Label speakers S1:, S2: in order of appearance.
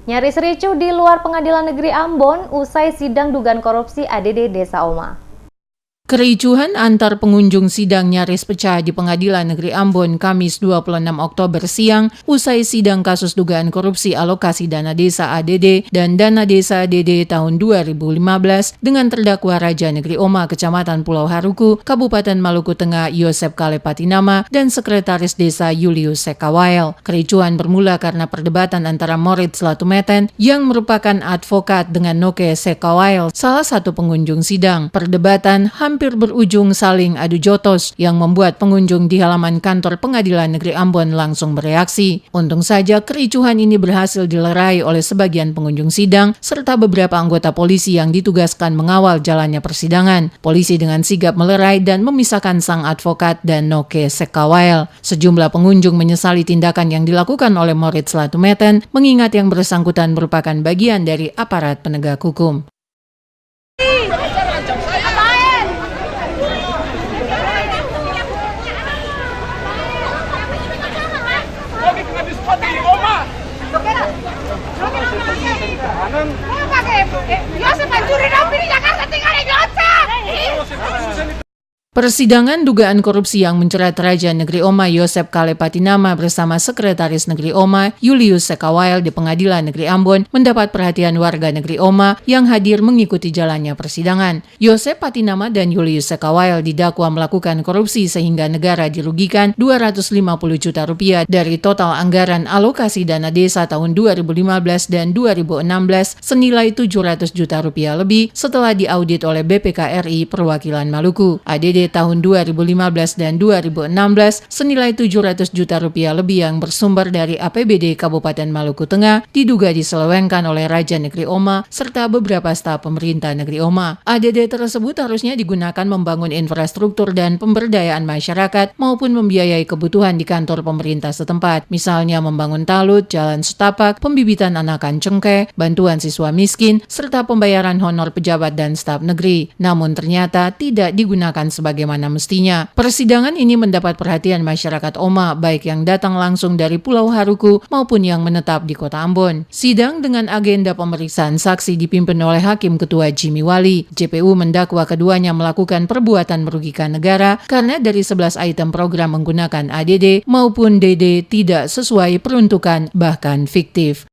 S1: Nyaris ricuh di luar Pengadilan Negeri Ambon usai sidang dugaan korupsi ADD Desa Oma.
S2: Kericuhan antar pengunjung sidang nyaris pecah di Pengadilan Negeri Ambon Kamis 26 Oktober siang usai sidang kasus dugaan korupsi alokasi dana desa ADD dan dana desa ADD tahun 2015 dengan terdakwa Raja Negeri Oma Kecamatan Pulau Haruku, Kabupaten Maluku Tengah Yosep Kalepatinama dan Sekretaris Desa Julius Sekawael. Kericuhan bermula karena perdebatan antara Moritz Latumeten yang merupakan advokat dengan Noke Sekawael, salah satu pengunjung sidang. Perdebatan hampir berujung saling adu jotos yang membuat pengunjung di halaman kantor Pengadilan Negeri Ambon langsung bereaksi. Untung saja kericuhan ini berhasil dilerai oleh sebagian pengunjung sidang serta beberapa anggota polisi yang ditugaskan mengawal jalannya persidangan. Polisi dengan sigap melerai dan memisahkan sang advokat dan Noke Sekawael. Sejumlah pengunjung menyesali tindakan yang dilakukan oleh Moritz Latumeten mengingat yang bersangkutan merupakan bagian dari aparat penegak hukum. Persidangan dugaan korupsi yang menjerat Raja Negeri Oma Yosep Kalepatinama bersama Sekretaris Negeri Oma Julius Sekawael di Pengadilan Negeri Ambon mendapat perhatian warga Negeri Oma yang hadir mengikuti jalannya persidangan. Yosep Patinama dan Julius Sekawael didakwa melakukan korupsi sehingga negara dirugikan 250 juta rupiah dari total anggaran alokasi dana desa tahun 2015 dan 2016 senilai 700 juta rupiah lebih setelah diaudit oleh BPK RI Perwakilan Maluku. ADD tahun 2015 dan 2016 senilai 700 juta rupiah lebih yang bersumber dari APBD Kabupaten Maluku Tengah diduga diselewengkan oleh Raja Negeri Oma serta beberapa staf pemerintah Negeri Oma. ADD tersebut harusnya digunakan membangun infrastruktur dan pemberdayaan masyarakat maupun membiayai kebutuhan di kantor pemerintah setempat, misalnya membangun talut, jalan setapak, pembibitan anakan cengkeh, bantuan siswa miskin, serta pembayaran honor pejabat dan staf negeri. Namun ternyata tidak digunakan sebagaimana mestinya. Persidangan ini mendapat perhatian masyarakat Oma, baik yang datang langsung dari Pulau Haruku maupun yang menetap di Kota Ambon. Sidang dengan agenda pemeriksaan saksi dipimpin oleh Hakim Ketua Jimmy Wali. JPU mendakwa keduanya melakukan perbuatan merugikan negara karena dari 11 item program menggunakan ADD maupun DD tidak sesuai peruntukan bahkan fiktif.